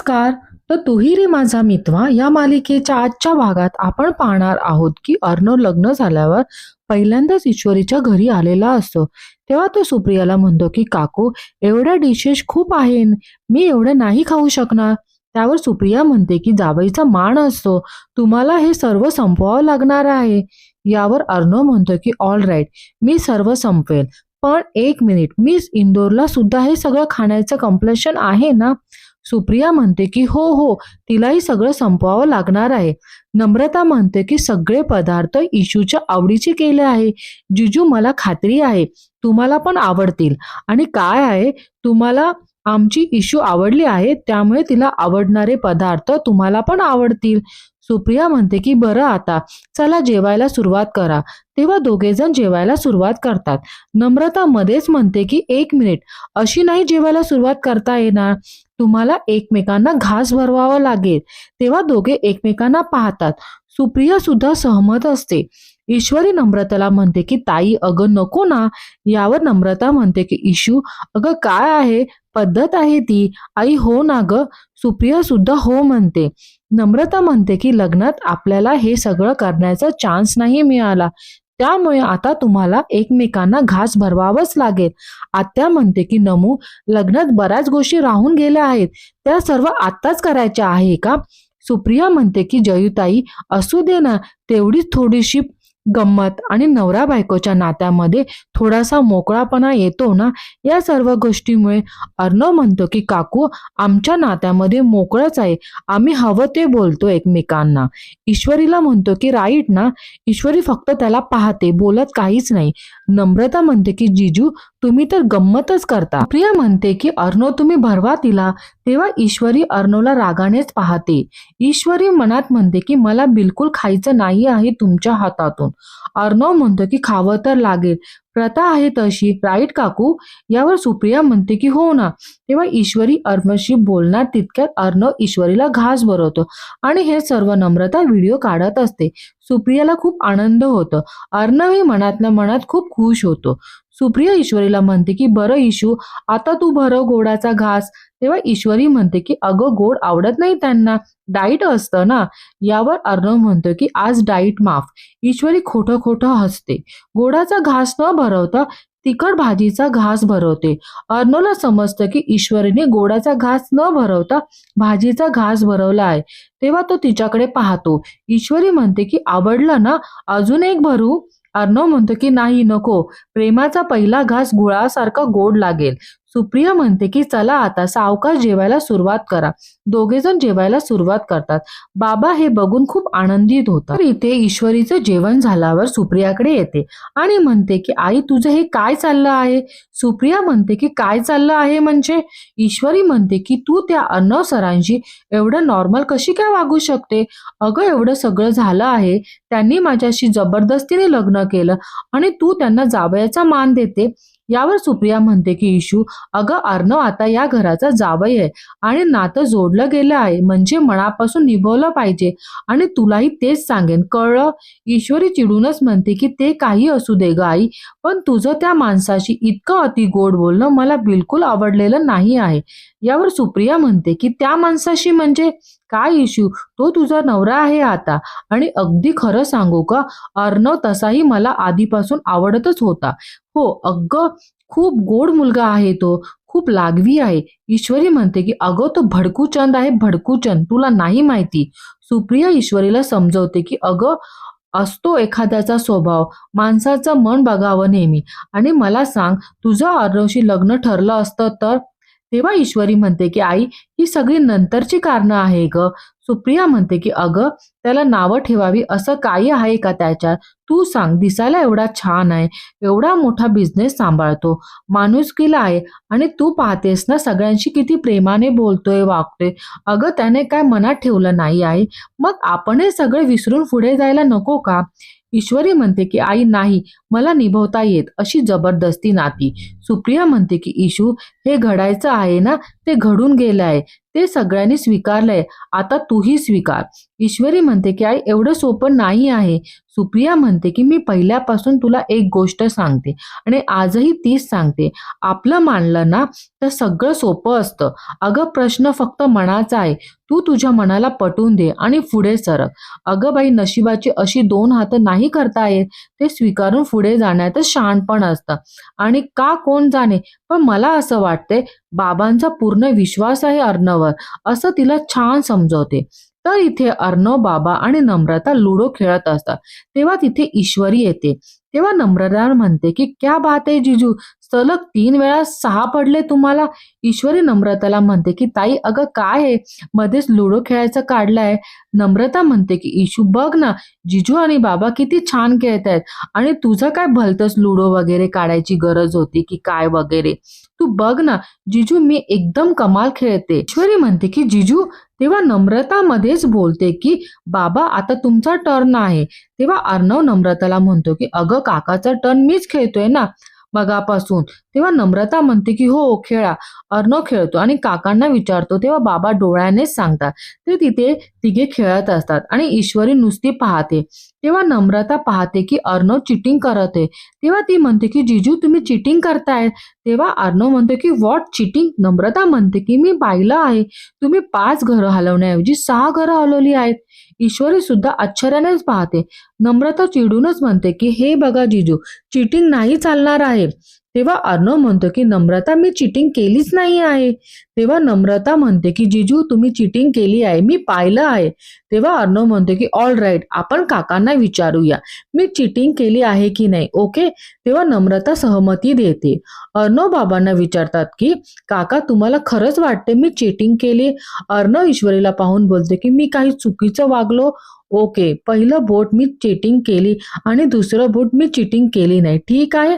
नमस्कार. तर तूही रे माझा मितवा या मालिकेच्या आजच्या भागात आपण पाहणार आहोत की अर्णव लग्न झाल्यावर पहिल्यांदाच ईश्वरीच्या घरी आलेला असतो. तेव्हा तो सुप्रियाला म्हणतो की काकू, एवढ्या डिशेस खूप आहे, मी एवढे नाही खाऊ शकणार. त्यावर सुप्रिया म्हणते की जावईचा मान असतो, तुम्हाला हे सर्व संपवावं लागणार आहे. यावर अर्णव म्हणतो की ऑल राईट, मी सर्व संपवेल, पण एक मिनिट, मी इंदोरला सुद्धा हे सगळं खाण्याचं कंप्लेशन आहे ना. सुप्रिया म्हणते की हो हो, तिलाही सगळं संपवावं लागणार आहे. नम्रता म्हणते की सगळे पदार्थ इशूच्या आवडीचे केले आहे. जिजू, मला खात्री आहे तुम्हाला पण आवडतील. आणि काय आहे, तुम्हाला आमची इशू आवडली आहे, त्यामुळे तिला आवडणारे पदार्थ तुम्हाला पण आवडतील. सुप्रिया म्हणते की बरं, आता चला जेवायला सुरुवात करा. तेव्हा दोघेजण जेवायला सुरुवात करतात. नम्रता मध्येच म्हणते की एक मिनिट, अशी नाही जेवायला सुरुवात करता येणार, तुम्हाला एकमेकांना घास भरवावा लागेल. तेव्हा दोघे एकमेकांना पाहतात. सुप्रिया सुद्धा सहमत असते. ईश्वरी नम्रताला म्हणते की ताई, अगं नको ना. यावर नम्रता म्हणते की इशू, अगं काय आहे, पद्धत आहे ती. आई, हो ना ग. सुप्रिया सुद्धा हो म्हणते. नम्रता म्हणते की लग्नात आपल्याला हे सगळं करण्याचा चान्स नाही मिळाला, त्यामुळे आता तुम्हाला एकमेकांना घास भरवावंच लागेल. आत्या म्हणते की नमू, लग्नात बऱ्याच गोष्टी राहून गेल्या आहेत, त्या सर्व आत्ताच करायच्या आहे का. सुप्रिया म्हणते की जयुताई, असू दे ना, तेवढीच थोडीशी गंमत आणि नवरा बायकोच्या नात्यामध्ये थोडासा मोकळापणा येतो ना, या सर्व गोष्टीमुळे. अर्णव म्हणतो की काकू, आमच्या नात्यामध्ये मोकळच आहे, आम्ही हवं ते बोलतो एकमेकांना. ईश्वरीला म्हणतो की राईट ना. ईश्वरी फक्त त्याला पाहते, बोलत काहीच नाही. नम्रता म्हणते की जिजू, तुम्ही तर गंमतच करता. प्रिया म्हणते की अर्णव, तुम्ही भरवा तिला. तेव्हा ईश्वरी अर्णवला रागानेच पाहते. ईश्वरी मनात म्हणते की मला बिलकुल खायचं नाही आहे तुमच्या हातातून. अर्णव म्हणतो की खावं तर लागेल, प्रथा आहे तशी, राईट काकू. यावर सुप्रिया म्हणते की हो ना. तेव्हा ईश्वरी अर्णवशी बोलणार तितक्यात अर्णव ईश्वरीला घास भरवतो आणि हे सर्व नम्रता व्हिडिओ काढत असते. सुप्रियाला खूप आनंद होतो. अर्णवही मनातल्या मनात खूप खुश होतो. सुप्रिया ईश्वरीला म्हणते की बरं इशू, आता तू भरव गोडाचा घास. तेव्हा ईश्वरी म्हणते की अगं, गोड आवडत नाही त्यांना, डाईट असतं ना. यावर अर्णव म्हणतो की आज डाईट माफ. ईश्वरी खोटं खोटं हसते. गोडाचा घास न भरवता तिखट भाजीचा घास भरवते. अर्णवला समजतं की ईश्वरीने गोडाचा घास न भरवता भाजीचा घास भरवला आहे. तेव्हा तो तिच्याकडे पाहतो. ईश्वरी म्हणते की आवडलं ना, अजून एक भरू. अर्णव म्हणतो की नाही, नको, प्रेमाचा पहिला घास गुळासारखा गोड लागेल. सुप्रिया म्हणते की चला आता सावकाश जेवायला सुरुवात करा. दोघेजण जेवायला सुरुवात करतात. बाबा हे बघून खूप आनंदित होतात. तर इथे ईश्वरीचं जेवण झाल्यावर सुप्रियाकडे येते आणि म्हणते की आई, तुझं हे काय चाललं आहे. सुप्रिया म्हणते की काय चाललं आहे म्हणजे. ईश्वरी म्हणते की तू त्या अर्णव सरांशी एवढं नॉर्मल कशी काय वागू शकते. अगं, एवढं सगळं झालं आहे, त्यांनी माझ्याशी जबरदस्तीने लग्न केलं आणि तू त्यांना जावयाचा मान देते. यावर सुप्रिया म्हणते की इशू, अगं अर्णव आता या घराचा जावई आहे आणि नातं जोडलं गेलं आहे, म्हणजे मनापासून निभवलं पाहिजे, आणि तुलाही तेच सांगेन, कळलं. ईश्वरी चिडूनच म्हणते की ते काही असू दे ग आई, पण तुझं त्या माणसाशी इतकं अति गोड बोलणं मला बिलकुल आवडलेलं नाही आहे. यावर सुप्रिया म्हणते की त्या माणसाशी म्हणजे काय इशू, तो तुझा नवरा आहे आता. आणि अगदी खरं सांगू का, अर्णव तसाही मला आधीपासून आवडतच होता. हो अगं, खूप गोड मुलगा आहे तो, खूप लागवी आहे. ईश्वरी म्हणते की अगं, तो भडकूचंद आहे, भडकूचंद, तुला नाही माहिती. सुप्रिया ईश्वरीला समजवते की अगं, असतो एखाद्याचा स्वभाव, माणसाचं मन बघावं नेहमी. आणि मला सांग, तुझं अर्णवशी लग्न ठरलं असतं तर. तेव्हा ईश्वरी म्हणते की आई, ही सगळी नंतरची कारणं आहे ग. सुप्रिया म्हणते की अगं, त्याला नावं ठेवावी असं काही आहे का त्याच्यात. तू सांग, दिसायला एवढा छान आहे, एवढा मोठा बिझनेस सांभाळतो, माणुसकीला आहे, आणि तू पाहतेस ना सगळ्यांशी किती प्रेमाने बोलतोय, वागतोय. अगं, त्याने काय मनात ठेवलं नाही आहे, मग आपण हे सगळे विसरून पुढे जायला नको का. ईश्वरी म्हणते की आई नाही, मला निभवता येत अशी जबरदस्ती नाती. सुप्रिया म्हणते की इशू, हे घडायचं आहे ना, ते घडून गेलं आहे, ते सगळ्यांनी स्वीकारलंय, आता तूही स्वीकार. ईश्वरी म्हणते की आई एवढं सोपं नाही आहे. सुप्रिया म्हणते की मी पहिल्यापासून तुला एक गोष्ट सांगते आणि आजही तीच सांगते. आपलं मानलं ना तर सगळं सोपं असतं. अगं प्रश्न फक्त मनाचा आहे. तू तुझ्या मनाला पटवून दे आणि पुढे सरक. अगं बाई नशिबाची अशी दोन हातं नाही करता येत. ते स्वीकारून पुढे जाण्यातच शहाणपण असतं. आणि का कोण जाणे, पण मला असं वाटतंय बाबांचा पूर्ण विश्वास आहे अर्णववर, असं तिला छान समजवते. तर इथे अर्णव, बाबा आणि नम्रता लुडो खेळत असतात. तेव्हा तिथे ईश्वरी येते. तेव्हा नम्रता म्हणते की क्या बात आहे जीजू, सलग 3 वेळा 6 पडले तुम्हाला. ईश्वरी नम्रताला म्हणते की ताई अगं काय आहे, मध्येच लुडो खेळायचं काढलाय. नम्रता म्हणते की ईशू बघ ना, जीजू आणि बाबा किती छान खेळतायत आणि तुझं काय भलतंच लुडो वगैरे काढायची गरज होती की काय वगैरे. तू बघ ना जीजू, मी एकदम कमाल खेळते. ईश्वरी म्हणते की जीजू. तेव्हा नम्रता मध्येच बोलते की बाबा आता तुमचा टर्न आहे. तेव्हा अर्णव नम्रताला म्हणतो की अगं काकाचा टर्न मीच खेळतोय ना मगापासून. तेव्हा नम्रता म्हणते की हो खेळा. अर्णव खेळतो आणि काकांना विचारतो. तेव्हा बाबा डोळ्यानेच सांगतात. ते तिथे तिघे खेळत असतात आणि ईश्वरी नुसती पाहते. तेव्हा नम्रता पाहते की अर्णव चिटिंग करत आहे. तेव्हा ती म्हणते की जीजू तुम्ही चिटिंग करताय. तेव्हा अर्णव म्हणतो की व्हॉट चिटिंग. नम्रता म्हणते की मी पाहिलं आहे, तुम्ही 5 घरं हलवण्याऐवजी 6 घरं हलवली आहेत. ईश्वरी सुद्धा आश्चर्यानेच पाहते. नम्रता चिडूनच म्हणते की हे बघा जीजू, चिटिंग नाही चालणार आहे. तेव्हा अर्णव म्हणतो की नम्रता मी चिटिंग केलीच नाही आहे. तेव्हा नम्रता म्हणते की जीजू तुम्ही चिटिंग केली आहे, मी पाहिलं आहे. तेव्हा अर्णव म्हणतो की ऑल राईट, आपण काकांना विचारूया मी चिटिंग केली आहे की नाही. ओके. तेव्हा नम्रता सहमती देते. अर्णव बाबांना विचारतात की काका तुम्हाला खरंच वाटते मी चिटिंग केली. अर्णव ईश्वरीला पाहून बोलते की मी काही चुकीचं वागलो. ओके, पहिलं बोट मी चिटिंग केली आणि दुसरं बोट मी चिटिंग केली नाही, ठीक आहे.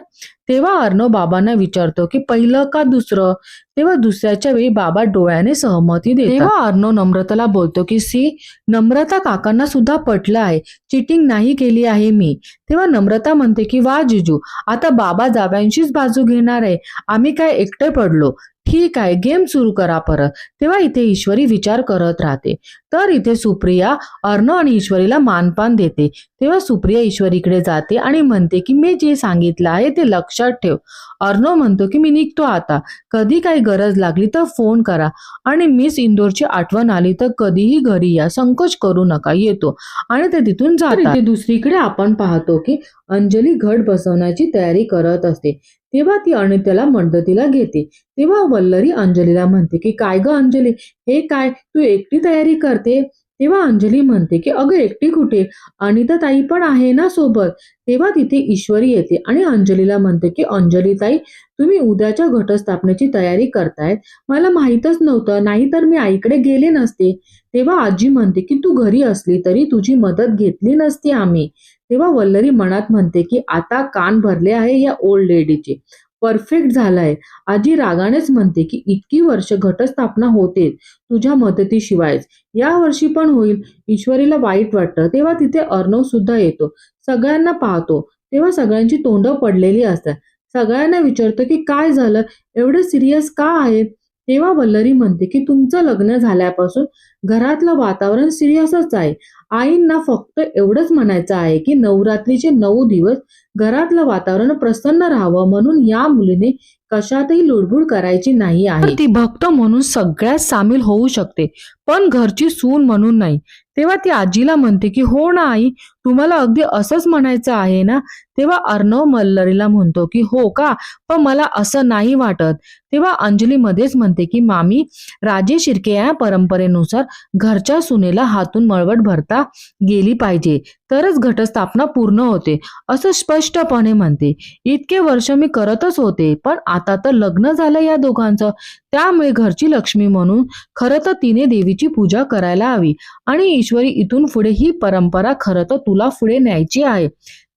तेव्हा अर्णव बाबांना विचारतो की पहिलं का दुसरं. तेव्हा दुसऱ्याच्या वेळी बाबा डोळ्याने सहमती देतात. तेव्हा अर्णव नम्रताला बोलतो की सी, नम्रता काकांना सुद्धा पटलं आहे, चिटिंग नाही केली आहे मी. तेव्हा नम्रता म्हणते की वा जीजू, आता बाबा जाव्यांशीच बाजू घेणार आहे, आम्ही काय एकटे पडलो. ठीक आहे, गेम सुरू करा परत. तेव्हा इथे ईश्वरी विचार करत राहते. तर इथे सुप्रिया अर्णव आणि ईश्वरीला मानपान देते. तेव्हा सुप्रिया ईश्वरीकडे जाते आणि म्हणते की मी जे सांगितलं आहे ते लक्षात ठेव. अर्णव म्हणतो की मी निघतो आता, कधी काही गरज लागली तर फोन करा आणि मिस इंदोरची आठवण आली तर कधीही घरी या, संकोच करू नका, येतो. आणि ते तिथून जातात. इथे दुसरीकडे आपण पाहतो की अंजली घट बसवण्याची तयारी करत असते. तेव्हा ती अनिताला मदतीला घेते. तेव्हा वल्लरी अंजलीला म्हणते की काय ग अंजली, हे काय तू एकटी तयारी करते. तेव्हा अंजली म्हणते की अगं एकटी कुठे, अनिता ताई पण आहे ना सोबत. तेव्हा तिथे ईश्वरी येते आणि अंजलीला म्हणते की अंजली ताई तुम्ही उद्याच्या घटस्थापनेची तयारी करतायत, मला माहीतच नव्हतं, नाहीतर मी आईकडे गेले नसते. तेव्हा आजी म्हणते की तू घरी असली तरी तुझी मदत घेतली नसती आम्ही. तेव्हा वल्लरी मनात म्हणते की आता कान भरले आहे या ओल्ड लेडीचे, परफेक्ट झालाय. आजी रागानेच म्हणते की इतकी वर्ष घटस्थापना होते तुझ्या मदतीशिवायच, या वर्षी पण होईल. ईश्वरीला वाईट वाटतं. तेव्हा तिथे अर्णव सुद्धा येतो. सगळ्यांना पाहतो. तेव्हा सगळ्यांची तोंड पडलेली असतात. सगळ्यांना विचारतो की काय झालं, एवढे सिरियस का आहेत. तेव्हा वल्लरी म्हणते की तुमचं लग्न झाल्यापासून घरातलं वातावरण सिरियसच आहे. आईंना फक्त एवढंच म्हणायचं आहे की नवरात्रीचे 9 दिवस घरातलं वातावरण प्रसन्न राहावं म्हणून या मुलीने कशातही लुडबुड करायची नाही आहे. ती भक्त म्हणून सगळ्यात सामील होऊ शकते, पण घरची सून म्हणून नाही. तेव्हा ती आजीला म्हणते की हो ना आई, तुम्हाला अगदी असंच म्हणायचं आहे ना. तेव्हा अर्णव मल्लरीला म्हणतो की हो का, पण मला असं नाही वाटत. तेव्हा अंजली मध्येच म्हणते की मामी, राजे शिर्के या परंपरेनुसार घरच्या सुनेला हातून मळवट भरता गेली पाहिजे, तरच घटस्थापना पूर्ण होते, असं स्पष्टपणे म्हणते. इतके वर्ष मी करतच होते, पण आता तर लग्न झालं या दोघांचं, त्यामुळे घरची लक्ष्मी म्हणून खरं तर तिने देवीची पूजा करायला हवी आणि ईश्वरी इथून पुढे ही परंपरा खरं तर तुला पुढे न्यायची आहे.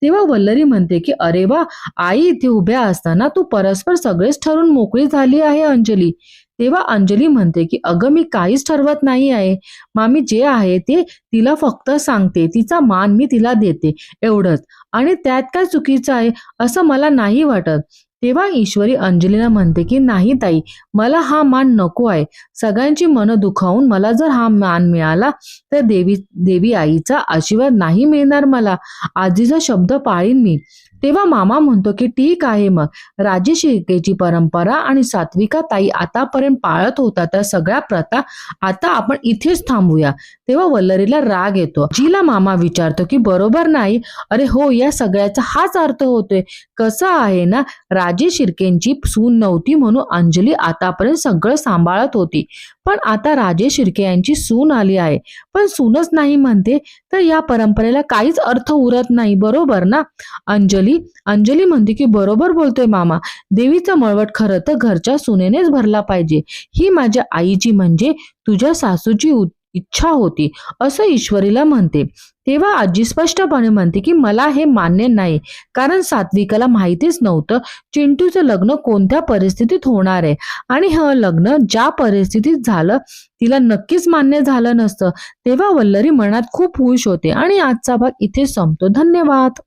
तेव्हा वल्लरी म्हणते की अरे वा आई, इथे उभ्या असताना तू परस्पर सगळेच ठरून मोकळी झाली आहे अंजली. तेव्हा अंजली म्हणते की अगं मी काहीच ठरवत नाही आहे मामी, जे आहे ते तिला फक्त सांगते, तिचा मान मी तिला देते, एवढंच. आणि त्यात काय चुकीचं आहे असं मला नाही वाटत. तेव्हा ईश्वरी अंजलीला म्हणते की नाही ताई, मला हा मान नको आहे. सगळ्यांची मनं दुखावून मला जर हा मान मिळाला तर देवी आईचा आशीर्वाद नाही मिळणार मला. आजीचा शब्द पाळीन मी. तेव्हा मामा म्हणतो की ठीक आहे मग. राजे शिर्केची परंपरा आणि सात्विका ताई आतापर्यंत पाळत होता त्या सगळ्या प्रथा आता आपण इथेच थांबूया. तेव्हा वल्लरीला राग येतो. जीला मामा विचारतो की बरोबर नाही. अरे हो, या सगळ्याचा हाच अर्थ होतोय. कसं आहे ना, राजे शिर्केंची सून नव्हती म्हणून अंजली आतापर्यंत सगळं सांभाळत होती. पण आता राजे शिर्के यांची सून आली आहे, पण सूनच नाही म्हणते तर या परंपरेला काहीच अर्थ उरत नाही, बरोबर ना? अंजली म्हणते की बरोबर बोलतोय मामा. देवीचा मळवट खरं तर घरच्या सुनेनेच भरला पाहिजे. ही माझ्या आईची म्हणजे तुझ्या सासूची इच्छा होती, असं ईश्वरीला म्हणते. तेव्हा आजी स्पष्टपणे म्हणते की मला हे मान्य नाही, कारण सात्विकाला माहितीच नव्हतं चिंटूचं लग्न कोणत्या परिस्थितीत होणार आहे, आणि हे लग्न ज्या परिस्थितीत झालं तिला नक्कीच मान्य झालं नसतं. तेव्हा वल्लरी मनात खूप खुश होते आणि आजचा भाग इथे संपतो. धन्यवाद.